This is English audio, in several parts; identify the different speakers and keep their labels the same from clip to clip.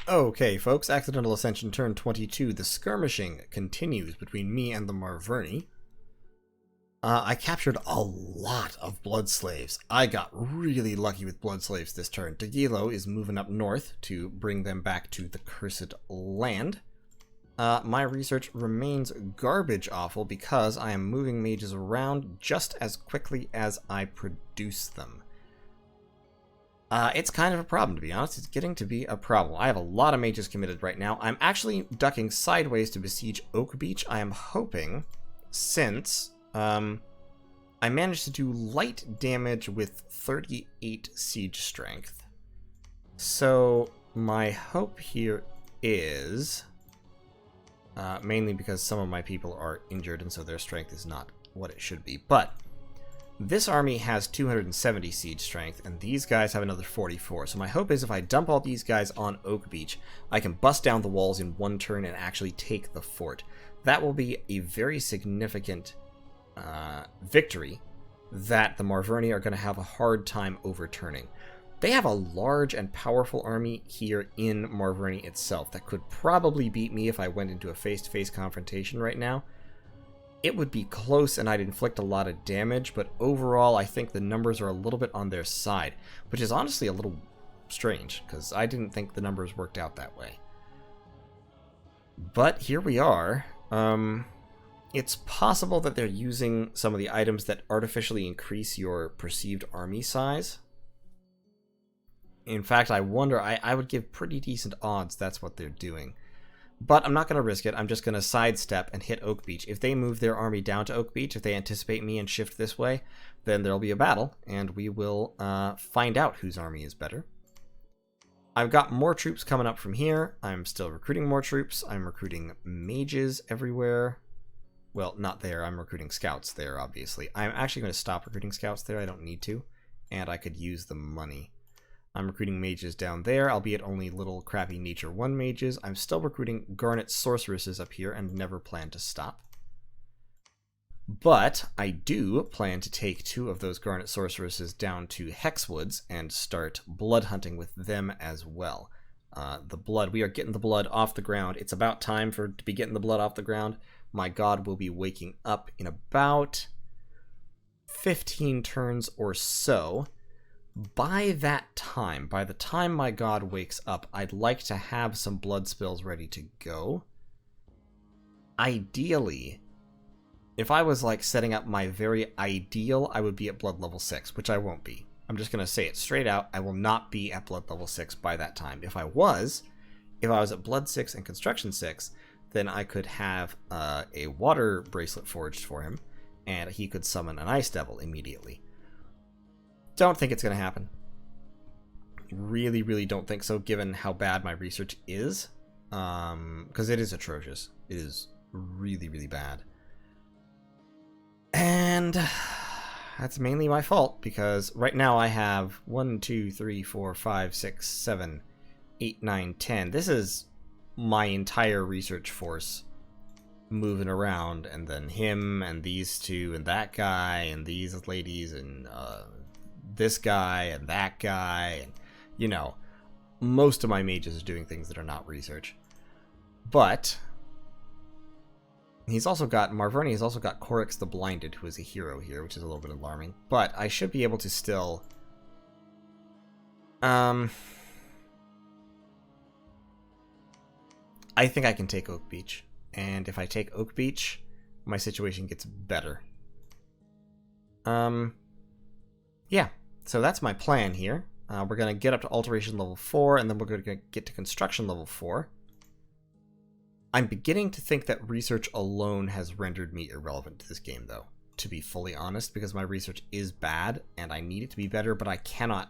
Speaker 1: Okay, folks, Accidental Ascension turn 22. The skirmishing continues between me and the Marverni. I captured a lot of blood slaves. I got really lucky with blood slaves this turn. Dagilo is moving up north to bring them back to the Cursed Land. My research remains garbage awful because I am moving mages around just as quickly as I produce them. It's kind of a problem, to be honest. It's getting to be a problem. I have a lot of mages committed right now. I'm actually ducking sideways to besiege Oak Beach. I am hoping, since I managed to do light damage with 38 siege strength. So my hope here is, mainly because some of my people are injured and so their strength is not what it should be, but this army has 270 siege strength, and these guys have another 44. So my hope is if I dump all these guys on Oak Beach, I can bust down the walls in one turn and actually take the fort. That will be a very significant victory that the Marverni are going to have a hard time overturning. They have a large and powerful army here in Marverni itself that could probably beat me if I went into a face-to-face confrontation right now. It would be close and I'd inflict a lot of damage, but overall I think the numbers are a little bit on their side, which is honestly a little strange, because I didn't think the numbers worked out that way. But here we are. It's possible that they're using some of the items that artificially increase your perceived army size. In fact, I wonder, I would give pretty decent odds that's what they're doing. But I'm not going to risk it. I'm just going to sidestep and hit Oak Beach. If they move their army down to Oak Beach, if they anticipate me and shift this way, then there'll be a battle, and we will find out whose army is better. I've got more troops coming up from here. I'm still recruiting more troops. I'm recruiting mages everywhere. Well, not there. I'm recruiting scouts there, obviously. I'm actually going to stop recruiting scouts there. I don't need to, and I could use the money. I'm recruiting mages down there, albeit only little crappy Nature 1 mages. I'm still recruiting Garnet Sorceresses up here and never plan to stop. But I do plan to take 2 of those Garnet Sorceresses down to Hexwoods and start blood hunting with them as well. The blood, we are getting the blood off the ground. It's about time to be getting the blood off the ground. My god will be waking up in about 15 turns or so. By that time, by the time my god wakes up, I'd like to have some blood spills ready to go. Ideally, if I was like setting up my very ideal, I would be at blood level 6, which I won't be. I'm just going to say it straight out, I will not be at blood level 6 by that time. If I was at blood 6 and construction 6, then I could have a water bracelet forged for him, and he could summon an ice devil immediately. Don't think it's going to happen. Really, really don't think so, given how bad my research is. Because it is atrocious. It is really, really bad. And that's mainly my fault, because right now I have 1, 2, 3, 4, 5, 6, 7, 8, 9, 10. This is my entire research force moving around, and then him, and these 2, and that guy, and these ladies, and this guy and that guy, and you know, most of my mages are doing things that are not research. But he's also got Marverni has also got Corix the Blinded, who is a hero here, which is a little bit alarming. But I should be able to still I think I can take Oak Beach, and if I take Oak Beach, my situation gets better. Yeah. So that's my plan here. We're going to get up to Alteration level 4, and then we're going to get to Construction level 4. I'm beginning to think that research alone has rendered me irrelevant to this game, though, to be fully honest, because my research is bad, and I need it to be better, but I cannot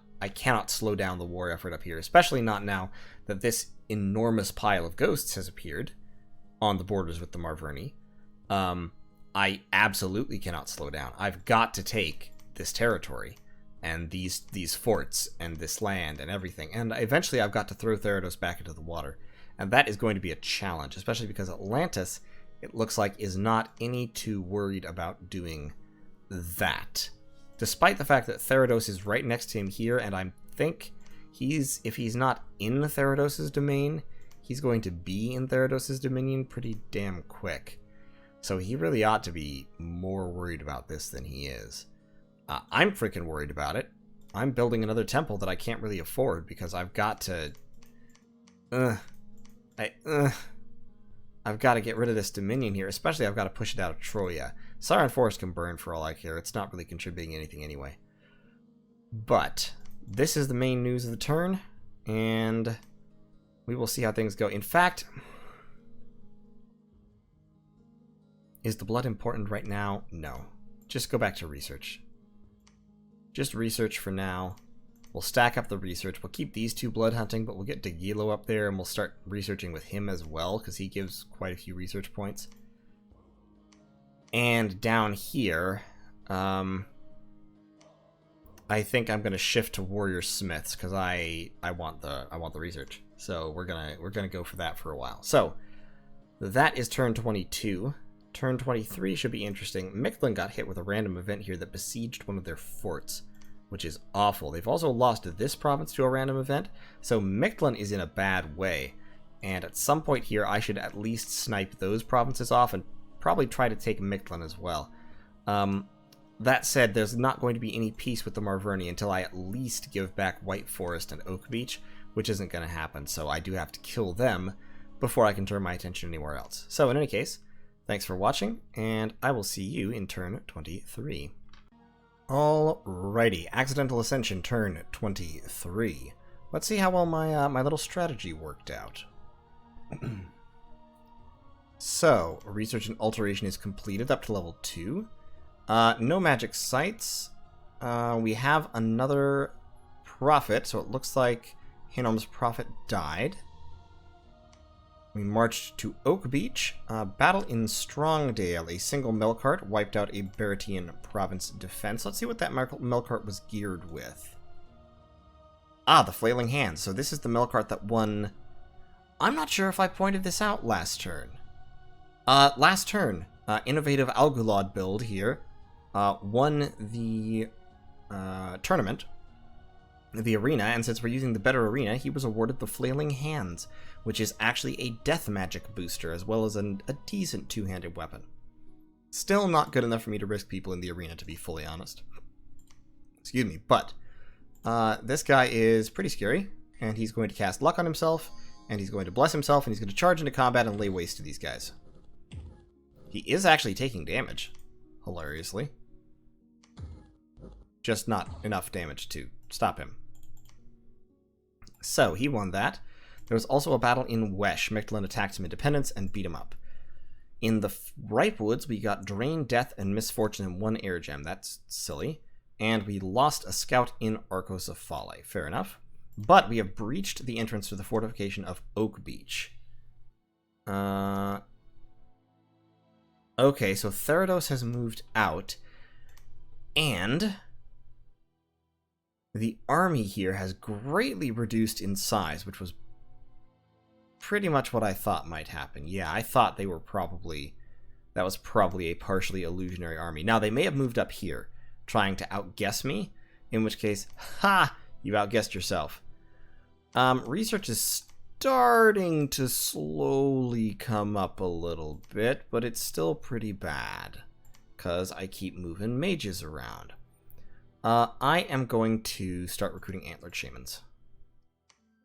Speaker 1: slow down the war effort up here, especially not now that this enormous pile of ghosts has appeared on the borders with the Marverni. I absolutely cannot slow down. I've got to take this territory and these forts and this land and everything, and eventually I've got to throw Theranos back into the water, and that is going to be a challenge, especially because Atlantis, it looks like, is not any too worried about doing that, despite the fact that Theranos is right next to him here, and I think if he's not in Therados's domain, he's going to be in Therados's dominion pretty damn quick. So he really ought to be more worried about this than he is. I'm freaking worried about it. I'm building another temple that I can't really afford because I've got to... I've got to get rid of this dominion here, especially I've got to push it out of Troya. Siren Forest can burn for all I care. It's not really contributing anything anyway. But this is the main news of the turn, and we will see how things go. In fact, is the blood important right now? No. Just go back to research. Just research for now. We'll stack up the research. We'll keep these two blood hunting, but we'll get Dagilo up there, and we'll start researching with him as well, because he gives quite a few research points. And down here, I think I'm gonna shift to Warrior Smiths because I want the research. So we're gonna go for that for a while. So that is turn 22. Turn 23 should be interesting. Mictlan got hit with a random event here that besieged one of their forts, which is awful. They've also lost this province to a random event, so Mictlan is in a bad way. And at some point here, I should at least snipe those provinces off and probably try to take Mictlan as well. That said, there's not going to be any peace with the Marverni until I at least give back White Forest and Oak Beach, which isn't going to happen, so I do have to kill them before I can turn my attention anywhere else. So in any case, thanks for watching, and I will see you in turn 23. Alrighty, Accidental Ascension turn 23. Let's see how well my little strategy worked out. So, research and alteration is completed up to level 2. No magic sites. We have another prophet, so it looks like Hinom's prophet died. We marched to Oak Beach. Battle in Strongdale. A single Melkart wiped out a Baratian province defense. Let's see what that Melkart was geared with. Ah, the Flailing Hands. So this is the Melkart that won... I'm not sure if I pointed this out last turn. Last turn, innovative Algulod build here won the tournament, the arena, and since we're using the better arena, he was awarded the Flailing Hands, which is actually a death magic booster, as well as a decent two-handed weapon. Still not good enough for me to risk people in the arena, to be fully honest. Excuse me, but this guy is pretty scary, and he's going to cast Luck on himself, and he's going to bless himself, and he's going to charge into combat and lay waste to these guys. He is actually taking damage, hilariously. Just not enough damage to stop him. So, he won that. There was also a battle in Wesh. Mictlan attacked some independents and beat him up. In the Ripe Woods, we got Drain, Death, and Misfortune in one air gem. That's silly. And we lost a scout in Arcos of Fale. Fair enough. But we have breached the entrance to the fortification of Oak Beach. Okay, so Therados has moved out. And the army here has greatly reduced in size, which was pretty much what I thought might happen. Yeah, I thought they were probably... that was probably a partially illusionary army. Now, they may have moved up here, trying to outguess me, in which case, ha! You outguessed yourself. Research is starting to slowly come up a little bit, but it's still pretty bad, because I keep moving mages around. I am going to start recruiting Antlered Shamans.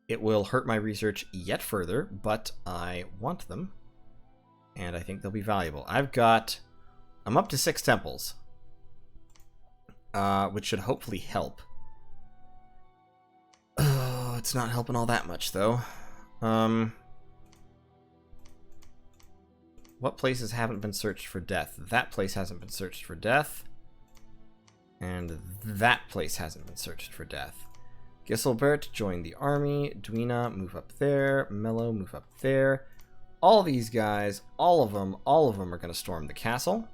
Speaker 1: It will hurt my research yet further, but I want them, and I think they'll be valuable. I'm up to 6 temples, which should hopefully help. Oh, it's not helping all that much, though. What places haven't been searched for death? That place hasn't been searched for death. And that place hasn't been searched for death. Giselbert, join the army. Dwina, move up there. Mello, move up there. All these guys, all of them are going to storm the castle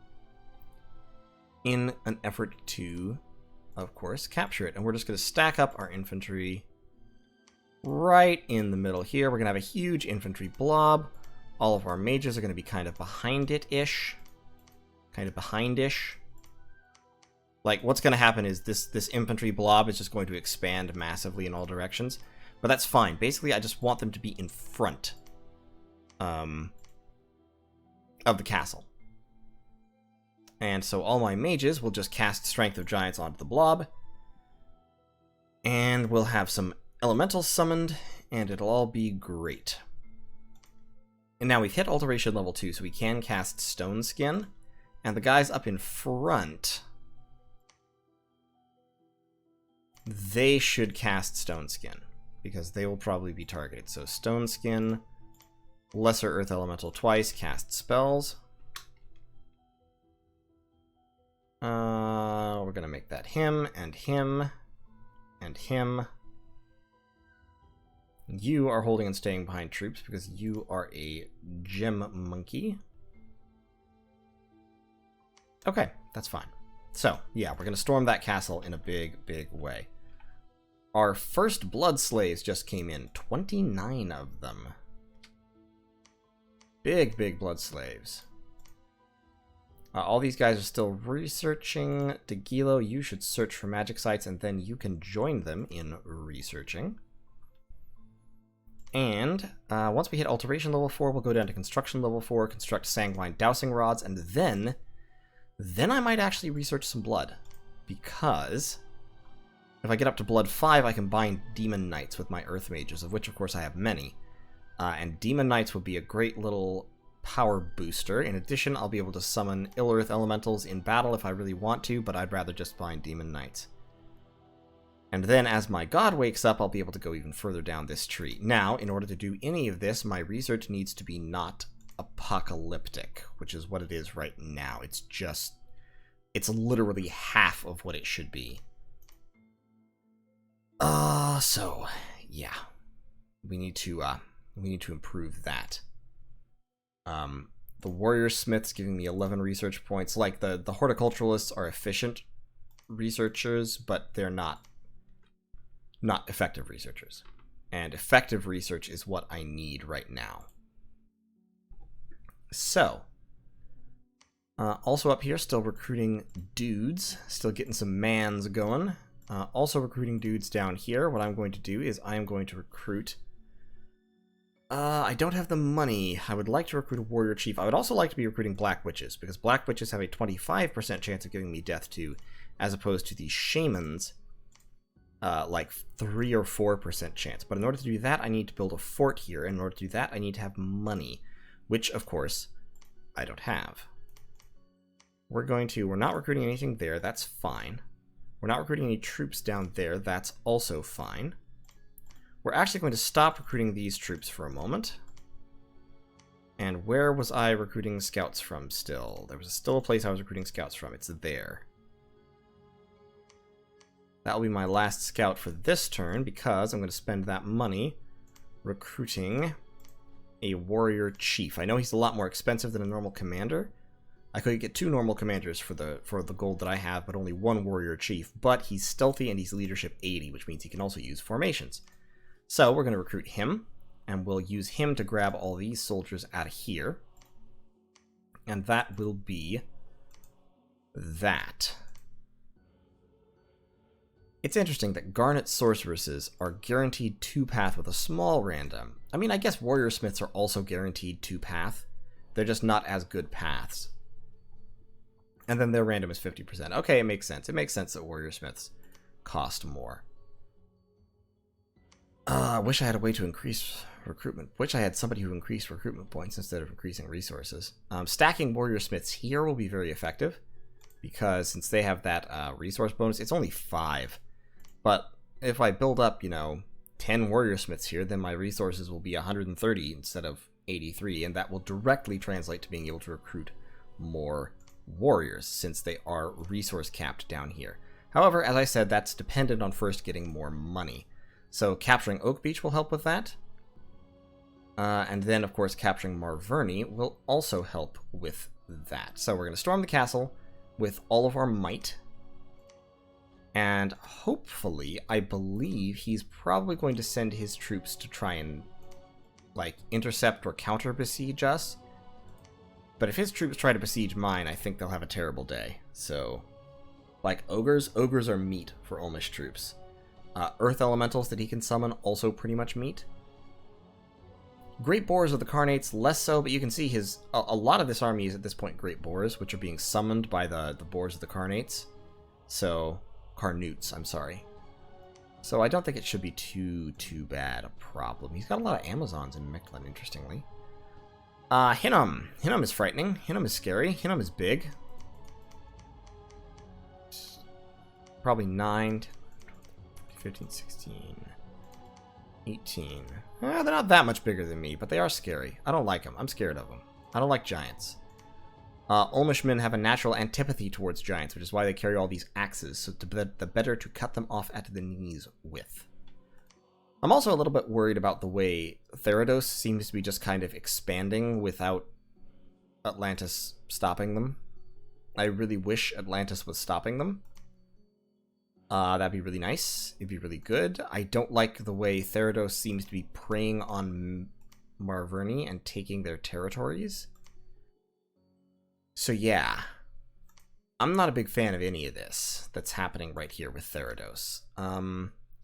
Speaker 1: in an effort to, of course, capture it. And we're just going to stack up our infantry right in the middle here. We're going to have a huge infantry blob. All of our mages are going to be kind of behind it-ish. Kind of behind-ish. Like, what's going to happen is this infantry blob is just going to expand massively in all directions. But that's fine. Basically, I just want them to be in front of the castle. And so all my mages will just cast Strength of Giants onto the blob. And we'll have some elementals summoned, and it'll all be great. And now we've hit Alteration level 2, so we can cast Stone Skin. And the guys up in front, they should cast Stone Skin, because they will probably be targeted. So Stone Skin, Lesser Earth Elemental twice, cast spells. We're going to make that him, and him, and him. You are holding and staying behind troops because you are a gem monkey. Okay, that's fine. So, yeah, we're going to storm that castle in a big, big way. Our first blood slaves just came in. 29 of them. Big, big blood slaves. All these guys are still researching. Degilo, you should search for magic sites, and then you can join them in researching. And once we hit Alteration level 4, we'll go down to Construction level 4, construct Sanguine Dowsing Rods, and then I might actually research some blood. Because if I get up to blood 5, I can bind Demon Knights with my Earth Mages, of which, of course, I have many. And Demon Knights would be a great little power booster. In addition, I'll be able to summon Ill Earth Elementals in battle if I really want to, but I'd rather just bind Demon Knights. And then as my god wakes up, I'll be able to go even further down this tree. Now, in order to do any of this, my research needs to be not apocalyptic, which is what it is right now. It's literally half of what it should be. So, yeah. We need to improve that. The warrior smith's giving me 11 research points. Like, the horticulturalists are efficient researchers, but they're not effective researchers. And effective research is what I need right now. So, also up here, still recruiting dudes, still getting some mans going. Also recruiting dudes down here. What I'm going to do is I am going to recruit... I don't have the money. I would like to recruit a warrior chief. I would also like to be recruiting black witches, because black witches have a 25% chance of giving me death too, as opposed to the shamans, like 3 or 4% chance. But in order to do that, I need to build a fort here. In order to do that, I need to have money, which, of course, I don't have. We're not recruiting anything there. That's fine. We're not recruiting any troops down there. That's also fine. We're actually going to stop recruiting these troops for a moment. And where was I recruiting scouts from still? There was still a place I was recruiting scouts from. It's there. That will be my last scout for this turn, because I'm going to spend that money recruiting a warrior chief. I know he's a lot more expensive than a normal commander. I could get 2 normal commanders for the gold that I have, but only 1 warrior chief. But he's stealthy and he's leadership 80, which means he can also use formations. So we're going to recruit him, and we'll use him to grab all these soldiers out of here. And that will be that. It's interesting that Garnet sorceresses are guaranteed 2-path with a small random. I mean, I guess warrior smiths are also guaranteed 2-path. They're just not as good paths. And then their random is 50%. Okay, it makes sense. It makes sense that warrior smiths cost more. I wish I had a way to increase recruitment. Wish I had somebody who increased recruitment points instead of increasing resources. Stacking warrior smiths here will be very effective, because since they have that resource bonus, it's only 5. But if I build up, 10 warrior smiths here, then my resources will be 130 instead of 83, and that will directly translate to being able to recruit more warriors, since they are resource capped down here. However, as I said, that's dependent on first getting more money. So capturing Oak Beach will help with that. And then, of course, capturing Marverny will also help with that. So we're going to storm the castle with all of our might. And hopefully, I believe he's probably going to send his troops to try and, intercept or counter-besiege us. But if his troops try to besiege mine, I think they'll have a terrible day. So like ogres. Ogres are meat for Ulmish troops. Earth elementals that he can summon, also pretty much meat. Great Boars of the Carnates, less so, but you can see a lot of this army is at this point Great Boars, which are being summoned by the Boars of the Carnates. So, Carnutes, I'm sorry. So I don't think it should be too bad a problem. He's got a lot of Amazons in Mechlin, interestingly. Hinnom. Hinnom is frightening. Hinnom is scary. Hinnom is big. Probably 9, 15, 16, 18. They're not that much bigger than me, but they are scary. I don't like them. I'm scared of them. I don't like giants. Ulmishmen have a natural antipathy towards giants, which is why they carry all these axes, so the better to cut them off at the knees with. I'm also a little bit worried about the way Therados seems to be just kind of expanding without Atlantis stopping them. I really wish Atlantis was stopping them. That'd be really nice. It'd be really good. I don't like the way Therados seems to be preying on Marverni and taking their territories. So yeah, I'm not a big fan of any of this that's happening right here with Therados.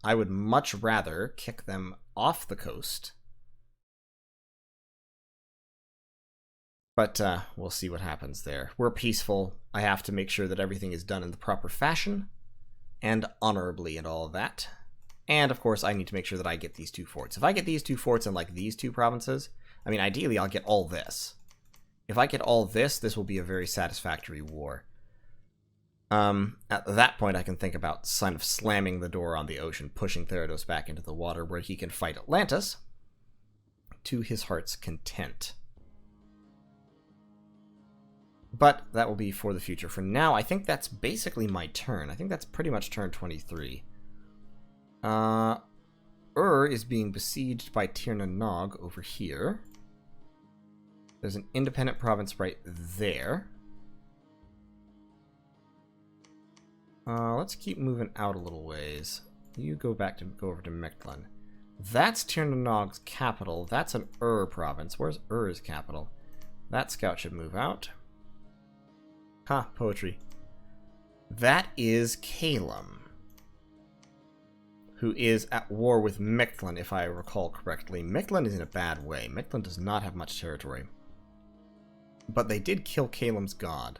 Speaker 1: I would much rather kick them off the coast. But we'll see what happens there. We're peaceful. I have to make sure that everything is done in the proper fashion and honorably and all of that. And of course, I need to make sure that I get these 2 forts. If I get these 2 forts in like these 2 provinces, I mean, ideally I'll get all this. If I get all this, this will be a very satisfactory war. At that point, I can think about kind of slamming the door on the ocean, pushing Therados back into the water where he can fight Atlantis to his heart's content. But that will be for the future. For now, I think that's basically my turn. I think that's pretty much turn 23. Is being besieged by Tir na Nog over here. There's an independent province right there. Let's keep moving out a little ways. You go over to Mechlin. That's Tir na Nog's capital. That's an province. Where's Ur's capital? That scout should move out. Ha, poetry. That is Calum, who is at war with Mechlin, if I recall correctly. Mechlin is in a bad way. Mechlin does not have much territory. But they did kill Calum's god.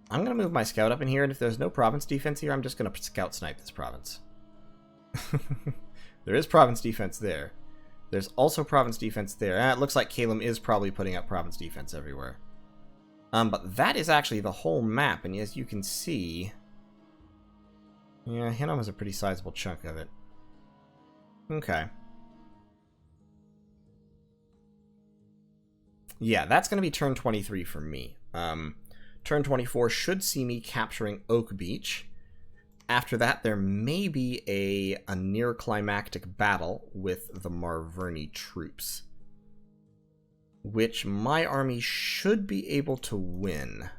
Speaker 1: I'm going to move my scout up in here, and if there's no province defense here, I'm just going to scout snipe this province. There is province defense there. There's also province defense there. It looks like Calum is probably putting up province defense everywhere. But that is actually the whole map, and as you can see... Yeah, Hinnom has a pretty sizable chunk of it. Okay. Yeah, that's going to be turn 23 for me. Turn 24 should see me capturing Oak Beach. After that, there may be a near climactic battle with the Marverni troops, which my army should be able to win.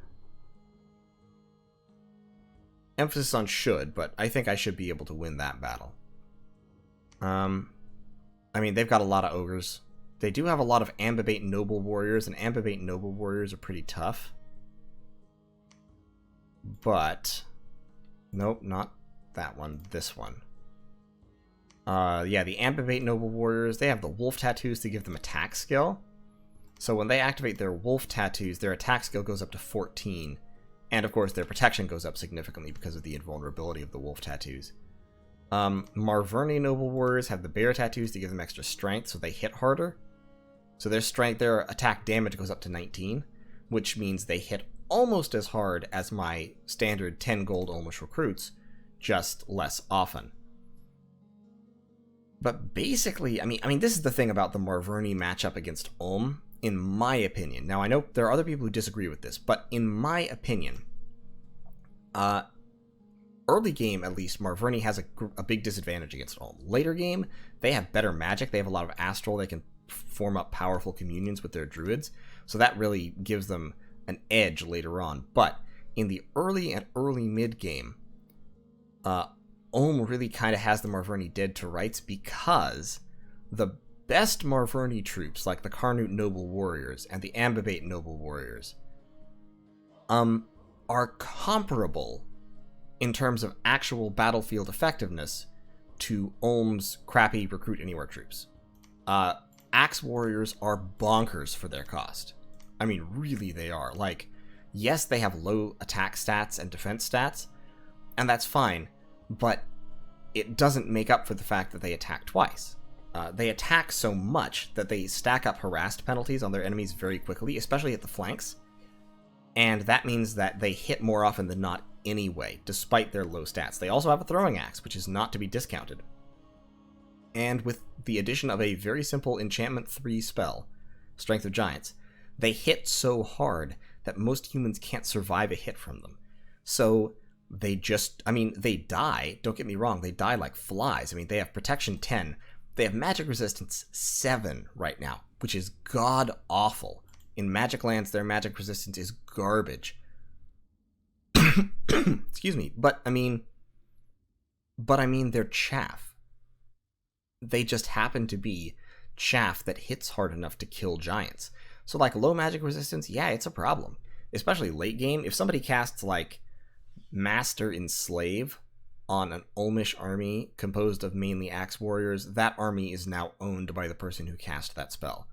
Speaker 1: Emphasis on should, but I think I should be able to win that battle. I mean, they've got a lot of ogres. They do have a lot of Ambibate Noble Warriors, and Ambibate Noble Warriors are pretty tough. But... nope, not that one. This one. Yeah, the Ambibate Noble Warriors, they have the wolf tattoos to give them attack skill. So when they activate their wolf tattoos, their attack skill goes up to 14. And of course, their protection goes up significantly because of the invulnerability of the wolf tattoos. Marverni Noble Warriors have the bear tattoos to give them extra strength, so they hit harder. So their attack damage goes up to 19, which means they hit almost as hard as my standard 10 gold Ulmish recruits, just less often. But basically, I mean, this is the thing about the Marverni matchup against Ulm, in my opinion. Now, I know there are other people who disagree with this, but in my opinion, early game, at least, Marverni has a big disadvantage against Ulm. Later game, they have better magic. They have a lot of astral. They can form up powerful communions with their druids. So that really gives them an edge later on. But in the early and early mid game, Ulm really kind of has the Marverni dead to rights because the best Marverni troops, like the Carnute Noble Warriors and the Ambibate Noble Warriors, are comparable in terms of actual battlefield effectiveness to Ulm's crappy recruit anywhere troops. Axe warriors are bonkers for their cost. I mean, really they are. Like, yes, they have low attack stats and defense stats, and that's fine, but it doesn't make up for the fact that they attack twice. They attack so much that they stack up harassed penalties on their enemies very quickly, especially at the flanks, and that means that they hit more often than not anyway, despite their low stats. They also have a throwing axe, which is not to be discounted. And with the addition of a very simple enchantment 3 spell, Strength of Giants, they hit so hard that most humans can't survive a hit from them. So they just, I mean, they die, don't get me wrong, they die like flies. I mean, they have protection 10, they have magic resistance 7 right now, which is god-awful. In Magic Lands, their magic resistance is garbage. Excuse me, but I mean, they're chaff. They just happen to be chaff that hits hard enough to kill giants. So, like, low magic resistance, yeah, it's a problem. Especially late game. If somebody casts, like, Master Enslave on an Ulmish army composed of mainly axe warriors, that army is now owned by the person who cast that spell.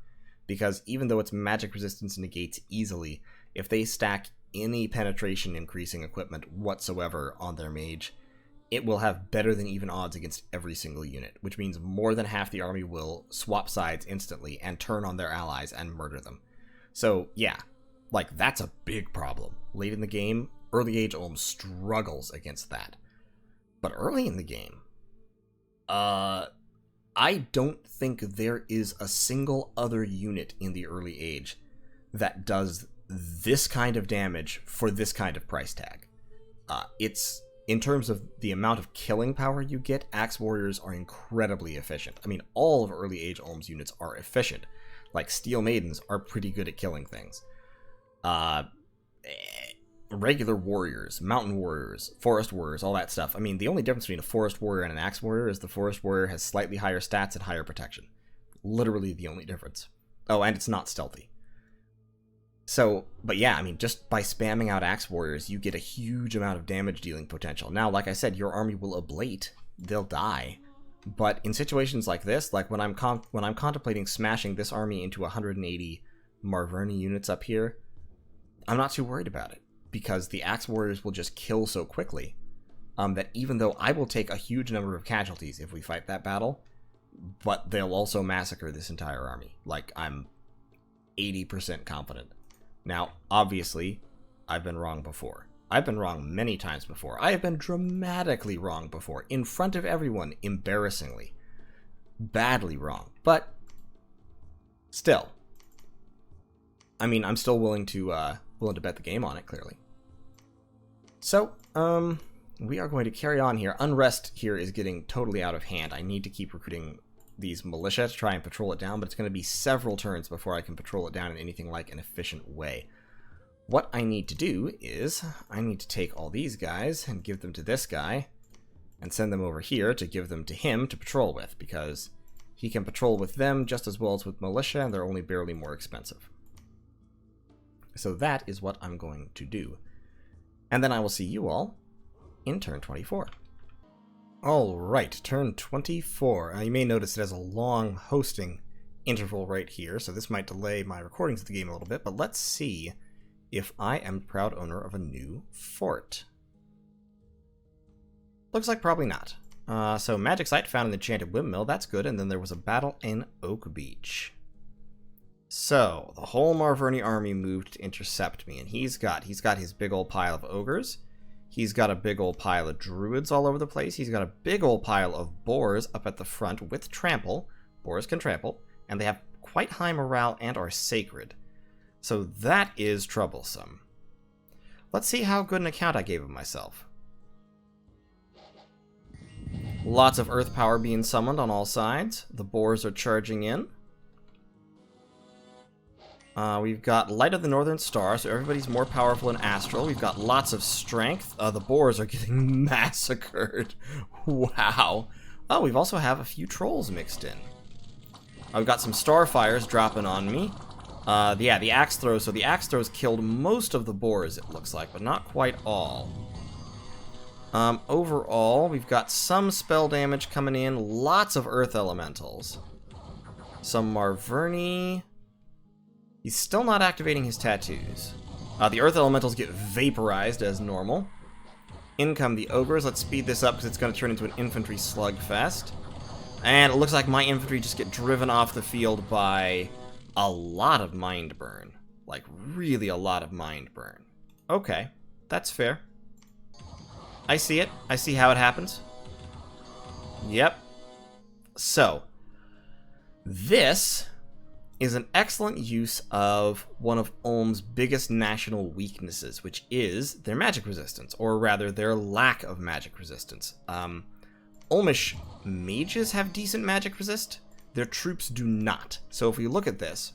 Speaker 1: Because even though its magic resistance negates easily, if they stack any penetration increasing equipment whatsoever on their mage, it will have better than even odds against every single unit, which means more than half the army will swap sides instantly and turn on their allies and murder them. So yeah, like, that's a big problem. Late in the game, early age Ulm struggles against that. But early in the game, I don't think there is a single other unit in the early age that does this kind of damage for this kind of price tag. It's, in terms of the amount of killing power you get, Axe Warriors are incredibly efficient. I mean, all of early age Ulm's units are efficient. Like, Steel Maidens are pretty good at killing things. Regular warriors, mountain warriors, forest warriors, all that stuff. I mean, the only difference between a forest warrior and an axe warrior is the forest warrior has slightly higher stats and higher protection. Literally the only difference. Oh, and it's not stealthy. So, but yeah, I mean, just by spamming out axe warriors, you get a huge amount of damage dealing potential. Now, like I said, your army will ablate. They'll die. But in situations like this, like when I'm contemplating smashing this army into 180 Marverni units up here, I'm not too worried about it, because the axe warriors will just kill so quickly that even though I will take a huge number of casualties if we fight that battle, but they'll also massacre this entire army. Like, I'm 80% confident. Now, obviously, I've been wrong before. I've been wrong many times before. I have been dramatically wrong before, in front of everyone, embarrassingly. Badly wrong. But, still. I mean, I'm still willing to bet the game on it, clearly. So, we are going to carry on here. Unrest here is getting totally out of hand. I need to keep recruiting these militia to try and patrol it down, but it's going to be several turns before I can patrol it down in anything like an efficient way. What I need to do is, I need to take all these guys and give them to this guy, and send them over here to give them to him to patrol with, because he can patrol with them just as well as with militia, and they're only barely more expensive. So that is what I'm going to do. And then I will see you all in turn 24. Alright, turn 24. You may notice it has a long hosting interval right here, so this might delay my recordings of the game a little bit, but let's see if I am proud owner of a new fort. Looks like probably not. So magic site found in the enchanted windmill, that's good, and then there was a battle in Oak Beach. So, the whole Marverni army moved to intercept me, and he's got his big old pile of ogres, he's got a big old pile of druids all over the place, he's got a big old pile of boars up at the front with trample. Boars can trample, and they have quite high morale and are sacred. So that is troublesome. Let's see how good an account I gave of myself. Lots of earth power being summoned on all sides. The boars are charging in. We've got Light of the Northern Star, so everybody's more powerful in Astral. We've got lots of strength. The boars are getting massacred. Wow. Oh, we've also have a few trolls mixed in. I've got some Starfires dropping on me. Yeah, the axe throws. So the axe throws killed most of the boars, it looks like, but not quite all. Overall, we've got some spell damage coming in. Lots of earth elementals. Some Marverni. He's still not activating his tattoos. The earth elementals get vaporized as normal. In come the ogres. Let's speed this up because it's going to turn into an infantry slugfest. And it looks like my infantry just get driven off the field by a lot of mind burn. Like, really a lot of mind burn. Okay, that's fair. I see it. I see how it happens. Yep. So, this is an excellent use of one of Ulm's biggest national weaknesses, which is their magic resistance, or rather, their lack of magic resistance. Ulmish mages have decent magic resist. Their troops do not. So if we look at this,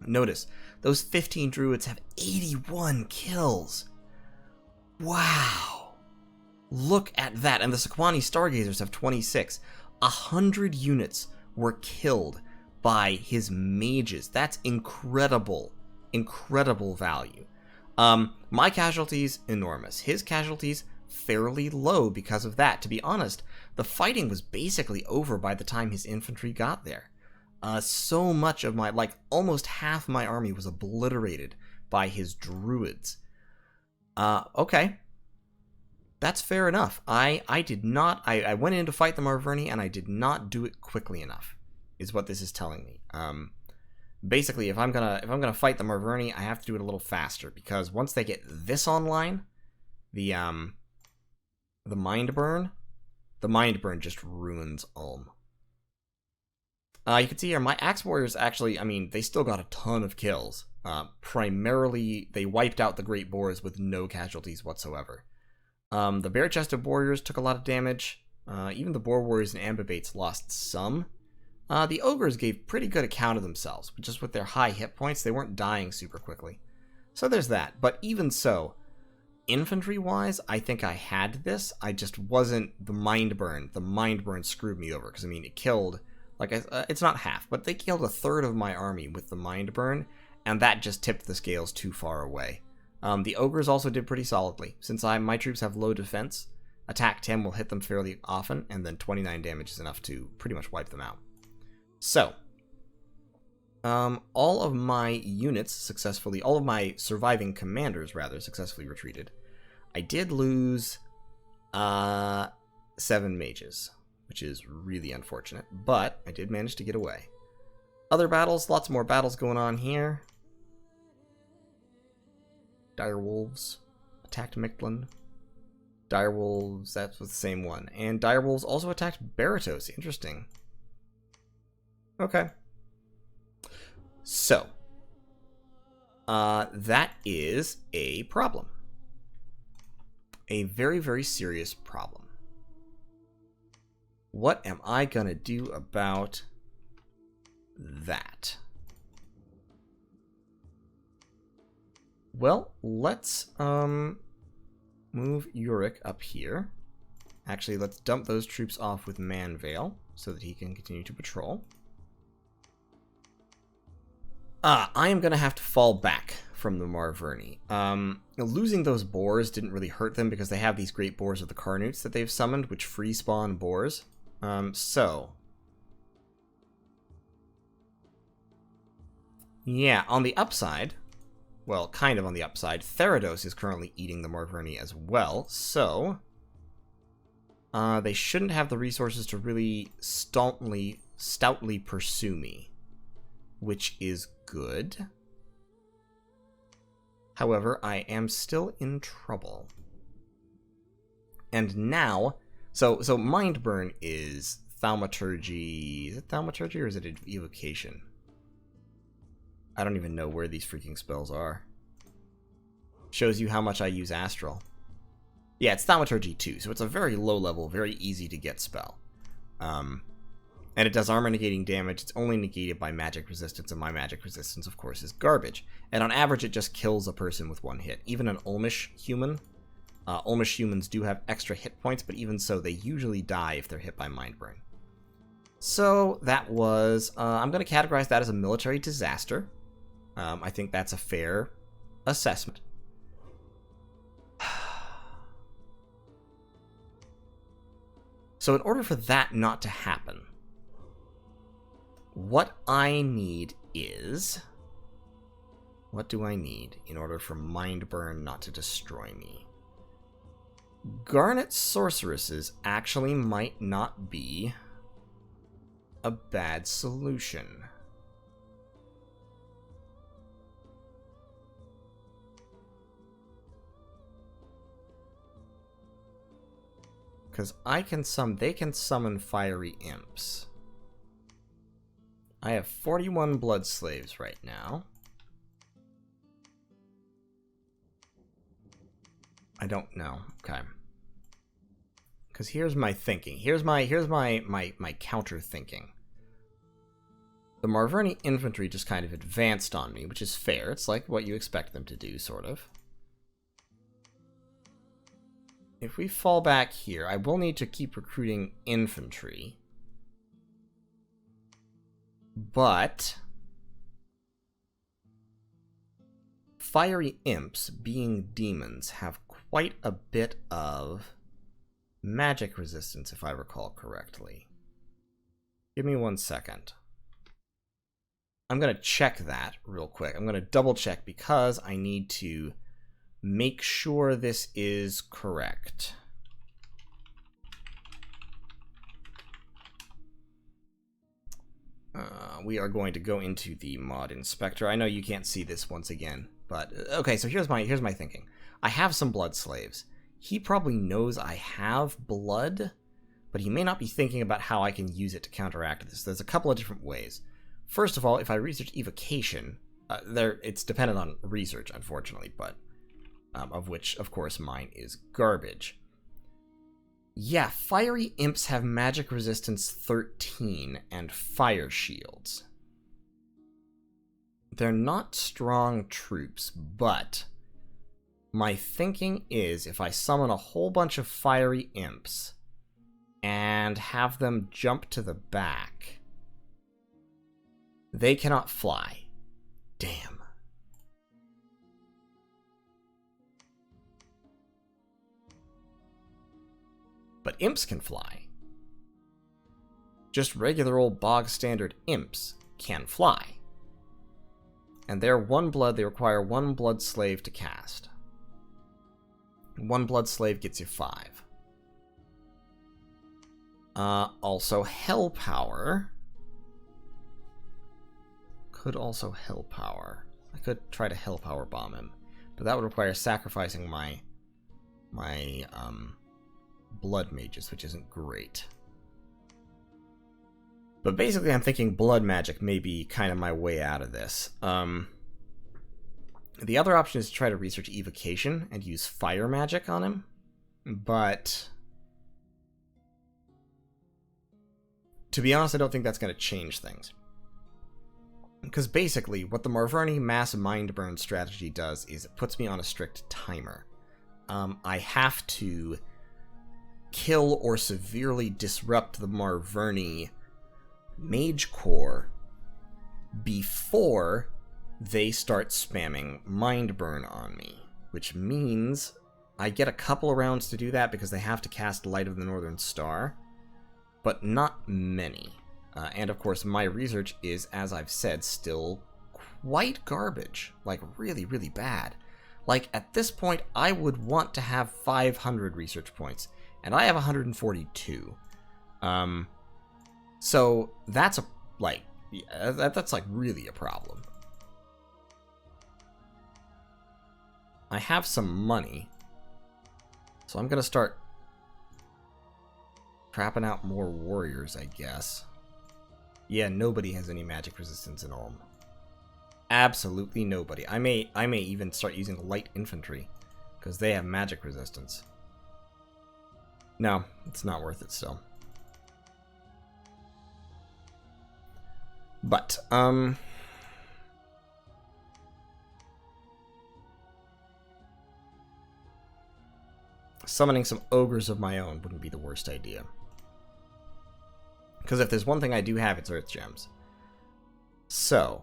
Speaker 1: notice, those 15 druids have 81 kills. Wow. Look at that. And the Sequani Stargazers have 26. 100 units were killed by his mages. That's incredible. Incredible value. My casualties, enormous. His casualties, fairly low because of that. To be honest, the fighting was basically over by the time his infantry got there. So much of my, like, almost half my army was obliterated by his druids. Okay. That's fair enough. I went in to fight the Marverni, and I did not do it quickly enough, is what this is telling me. Basically, if I'm gonna fight the Marverni, I have to do it a little faster, because once they get this online, the mind burn just ruins Ulm. You can see here, my Axe Warriors actually, I mean, they still got a ton of kills. Primarily, they wiped out the Great Boars with no casualties whatsoever. The Bare-Chested Warriors took a lot of damage. Even the Boar Warriors and Ambibates lost some. The Ogres gave pretty good account of themselves, but just with their high hit points, they weren't dying super quickly. So there's that. But even so, infantry-wise, I think I had this. I just wasn't the mind burn. The mind burn screwed me over, because, I mean, it killed, like, it's not half, but they killed a third of my army with the mind burn, and that just tipped the scales too far away. The Ogres also did pretty solidly. Since my troops have low defense, attack 10 will hit them fairly often, and then 29 damage is enough to pretty much wipe them out. So, all of my units successfully, all of my surviving commanders, rather, successfully retreated. I did lose 7 mages, which is really unfortunate, but I did manage to get away. Other battles, lots more battles going on here. Direwolves attacked Mictlan. Direwolves, that was the same one. And Direwolves also attacked Baratos. Interesting. Okay. So, that is a problem. A very, very serious problem. What am I gonna do about that? Well, let's move Uric up here. Actually, let's dump those troops off with Manvale so that he can continue to patrol. I am going to have to fall back from the Marverni. Losing those boars didn't really hurt them because they have these great boars of the Carnutes that they've summoned, which free spawn boars. Yeah, on the upside, well, kind of on the upside, Therados is currently eating the Marverni as well, so they shouldn't have the resources to really stoutly pursue me, which is good. However, I am still in trouble. And now, so Mind Burn is Thaumaturgy. Is it Thaumaturgy or is it Evocation? I don't even know where these freaking spells are. Shows you how much I use Astral. Yeah, it's Thaumaturgy 2, so it's a very low level, very easy to get spell. And it does armor negating damage. It's only negated by magic resistance, and my magic resistance, of course, is garbage. And on average, it just kills a person with one hit. Even an Ulmish human. Ulmish humans do have extra hit points, but even so, they usually die if they're hit by Mind Burn. So, that was... I'm going to categorize that as a military disaster. I think that's a fair assessment. So in order for that not to happen, what I need is... What do I need in order for Mindburn not to destroy me? Garnet Sorceresses actually might not be a bad solution. Because they can summon fiery imps. I have 41 blood slaves right now. I don't know. Okay. Because here's my thinking. Here's my counter thinking. The Marverni infantry just kind of advanced on me, which is fair. It's like what you expect them to do, sort of. If we fall back here, I will need to keep recruiting infantry. But fiery imps, being demons, have quite a bit of magic resistance, if I recall correctly. Give me 1 second. I'm going to check that real quick. I'm going to double check because I need to make sure this is correct. We are going to go into the mod inspector. I know you can't see this once again, but okay, so here's my thinking. I have some blood slaves. He probably knows I have blood, but he may not be thinking about how I can use it to counteract this. There's a couple of different ways. First of all, if I research evocation, it's dependent on research, unfortunately, but of which, of course, mine is garbage. Yeah, fiery imps have magic resistance 13 and fire shields. They're not strong troops, but my thinking is if I summon a whole bunch of fiery imps and have them jump to the back, they cannot fly. Damn. But imps can fly. Just regular old bog standard imps can fly. And they're 1 blood, they require 1 blood slave to cast. 1 blood slave gets you 5. Also hell power. Could also hell power. I could try to hell power bomb him, but that would require sacrificing my blood mages, which isn't great. But basically I'm thinking blood magic may be kind of my way out of this. The other option is to try to research evocation and use fire magic on him, but to be honest, I don't think that's going to change things. Because basically, what the Marverni mass Mindburn strategy does is it puts me on a strict timer. I have to kill or severely disrupt the Marverni Mage Corps before they start spamming Mindburn on me. Which means I get a couple of rounds to do that because they have to cast Light of the Northern Star, but not many. And of course, my research is, as I've said, still quite garbage. Like, really, really bad. Like, at this point, I would want to have 500 research points, and I have 142. So, that's a, like, yeah, that's like really a problem. I have some money, so I'm gonna start crapping out more warriors, I guess. Yeah, nobody has any magic resistance in Ulm. Absolutely nobody. I may even start using light infantry, because they have magic resistance. No, it's not worth it still. But, summoning some ogres of my own wouldn't be the worst idea. Because if there's one thing I do have, it's Earth Gems. So,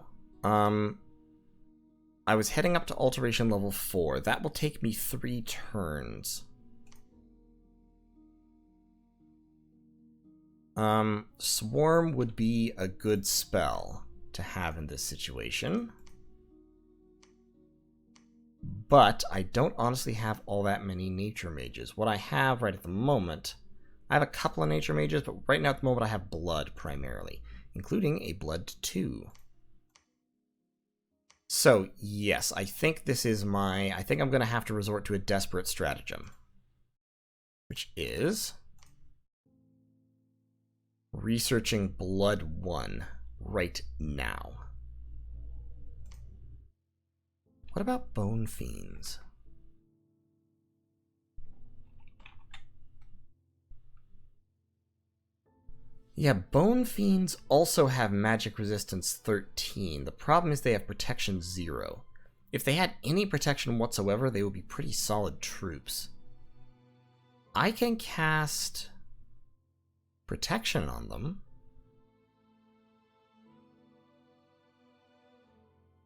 Speaker 1: I was heading up to alteration level 4. That will take me 3 turns. Swarm would be a good spell to have in this situation. But I don't honestly have all that many nature mages. What I have right at the moment, I have a couple of nature mages, but right now at the moment I have blood primarily, including a blood 2. So, yes, I think this is I think I'm going to have to resort to a desperate stratagem. Which is researching blood 1 right now. What about bone fiends? Yeah, bone fiends also have magic resistance 13. The problem is they have protection 0. If they had any protection whatsoever, they would be pretty solid troops. I can cast protection on them.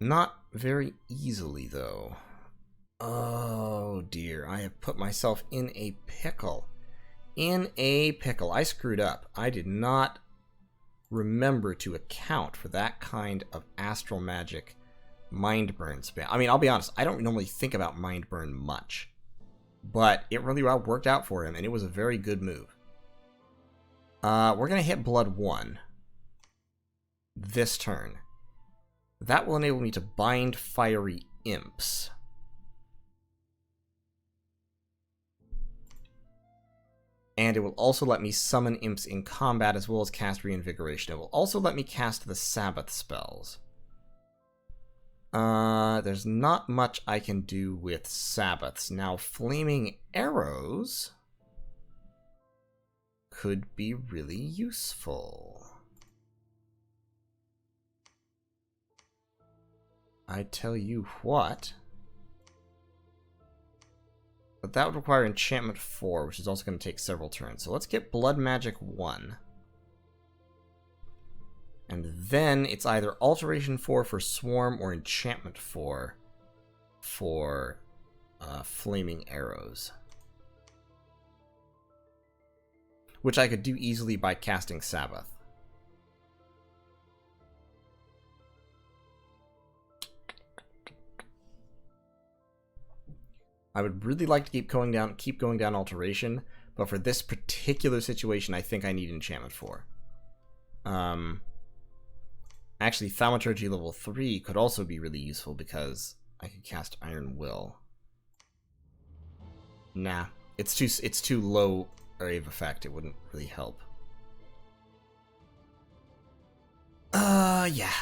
Speaker 1: Not very easily, though. Oh dear, I have put myself in a pickle. I screwed up. I did not remember to account for that kind of astral magic mind burn spam. I mean, I'll be honest, I don't normally think about mind burn much. But it really well worked out for him, and it was a very good move. We're going to hit blood 1 this turn. That will enable me to bind fiery imps. And it will also let me summon imps in combat as well as cast reinvigoration. It will also let me cast the Sabbath spells. There's not much I can do with Sabbaths. Now, flaming arrows could be really useful. I tell you what. But that would require enchantment 4, which is also going to take several turns. So let's get blood magic 1. And then it's either alteration 4 for swarm or enchantment 4 for flaming arrows. Which I could do easily by casting Sabbath. I would really like to keep going down alteration, but for this particular situation, I think I need enchantment 4. Actually, thaumaturgy level 3 could also be really useful because I could cast Iron Will. Nah, it's too low area of effect. It wouldn't really help. Yeah.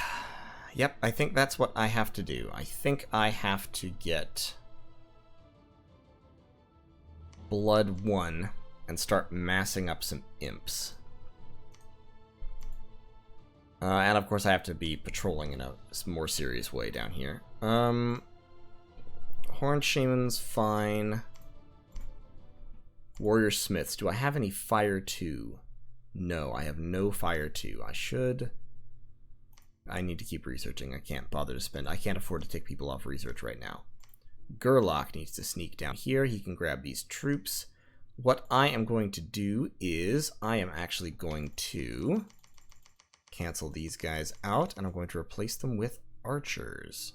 Speaker 1: Yep, I think that's what I have to do. I think I have to get blood 1 and start massing up some imps. And of course I have to be patrolling in a more serious way down here. Horn Shaman's fine. Warrior Smiths. Do I have any Fire 2? No, I have no Fire 2. I need to keep researching. I can't bother to spend. I can't afford to take people off research right now. Gerlach needs to sneak down here. He can grab these troops. What I am going to do is I am actually going to cancel these guys out, and I'm going to replace them with archers.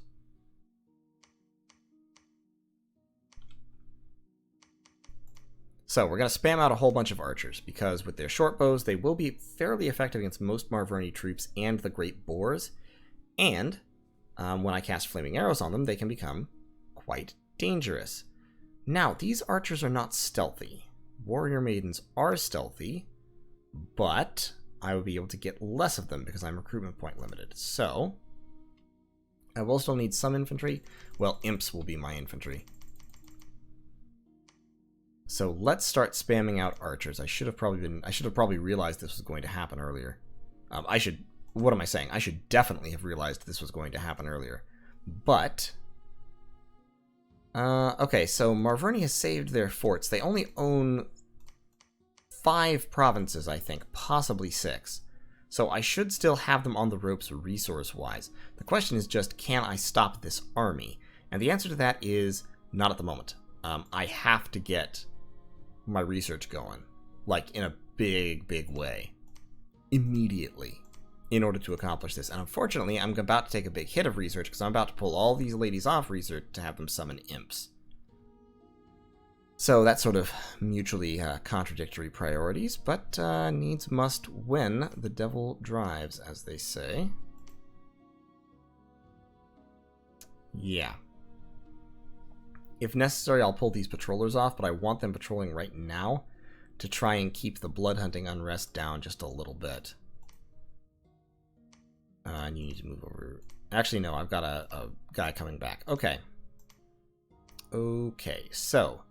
Speaker 1: So we're going to spam out a whole bunch of archers, because with their short bows, they will be fairly effective against most Marverni troops and the Great Boars. And when I cast flaming arrows on them, they can become quite dangerous. Now, these archers are not stealthy. Warrior Maidens are stealthy, but I will be able to get less of them because I'm recruitment point limited. So, I will still need some infantry. Well, imps will be my infantry. So let's start spamming out archers. I should have probably realized this was going to happen earlier. What am I saying? I should definitely have realized this was going to happen earlier. But okay, so Marverni has saved their forts. They only own 5 provinces, I think, possibly 6. So I should still have them on the ropes resource-wise. The question is just, can I stop this army? And the answer to that is, not at the moment. I have to get my research going, like in a big, big way, immediately, in order to accomplish this. And unfortunately, I'm about to take a big hit of research, because I'm about to pull all these ladies off research to have them summon imps. So that's sort of mutually contradictory priorities, but needs must when the devil drives, as they say. Yeah. If necessary, I'll pull these patrollers off, but I want them patrolling right now to try and keep the blood hunting unrest down just a little bit. And you need to move over. Actually, no, I've got a guy coming back. Okay. Okay, so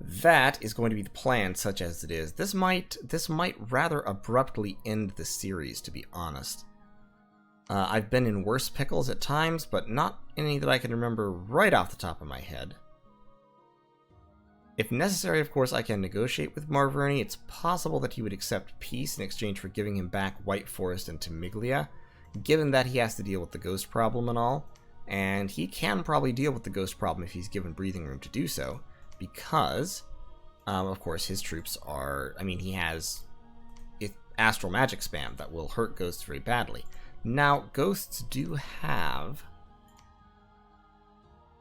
Speaker 1: that is going to be the plan, such as it is. This might rather abruptly end the series, to be honest. I've been in worse pickles at times, but not any that I can remember right off the top of my head. If necessary, of course, I can negotiate with Marverni. It's possible that he would accept peace in exchange for giving him back White Forest and Temiglia, given that he has to deal with the ghost problem and all. And he can probably deal with the ghost problem if he's given breathing room to do so, because, of course, his troops are... I mean, he has astral magic spam that will hurt ghosts very badly. Now, ghosts do have...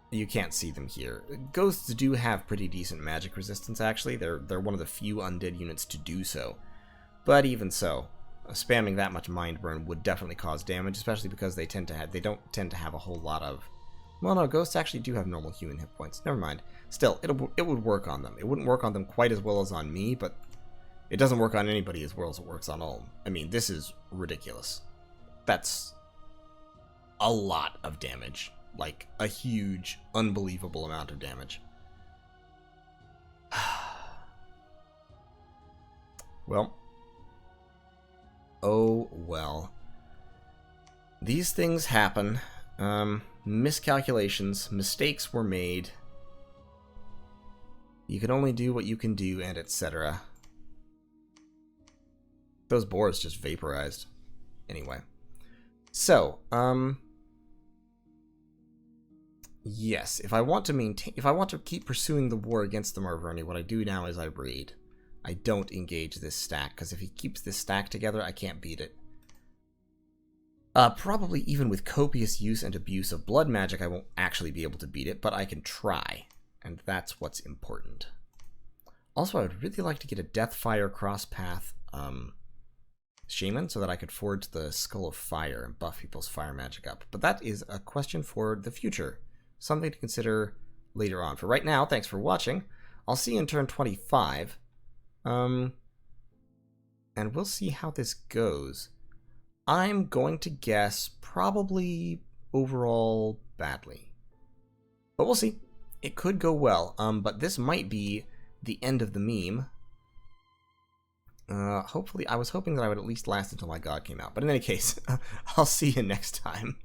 Speaker 1: You can't see them here. Ghosts do have pretty decent magic resistance, actually. They're one of the few undead units to do so. But even so, spamming that much mind burn would definitely cause damage, especially because they don't tend to have a whole lot of... Well, no, ghosts actually do have normal human hit points. Never mind. Still, it would work on them. It wouldn't work on them quite as well as on me, but it doesn't work on anybody as well as it works on Ulm. I mean, this is ridiculous. That's a lot of damage. Like, a huge, unbelievable amount of damage. Well. Oh, well. These things happen. Miscalculations, mistakes were made. You can only do what you can do, and etc. Those boars just vaporized. Anyway. So, yes, if I want to keep pursuing the war against the Marverni, what I do now is I raid. I don't engage this stack, because if he keeps this stack together, I can't beat it. Probably even with copious use and abuse of blood magic, I won't actually be able to beat it, but I can try, and that's what's important. Also, I would really like to get a Deathfire cross-path shaman so that I could forge the Skull of Fire and buff people's fire magic up. But that is a question for the future. Something to consider later on. For right now, thanks for watching. I'll see you in turn 25. And we'll see how this goes. I'm going to guess probably overall badly. But we'll see. It could go well. But this might be the end of the meme. Hopefully, I was hoping that I would at least last until my god came out. But in any case, I'll see you next time.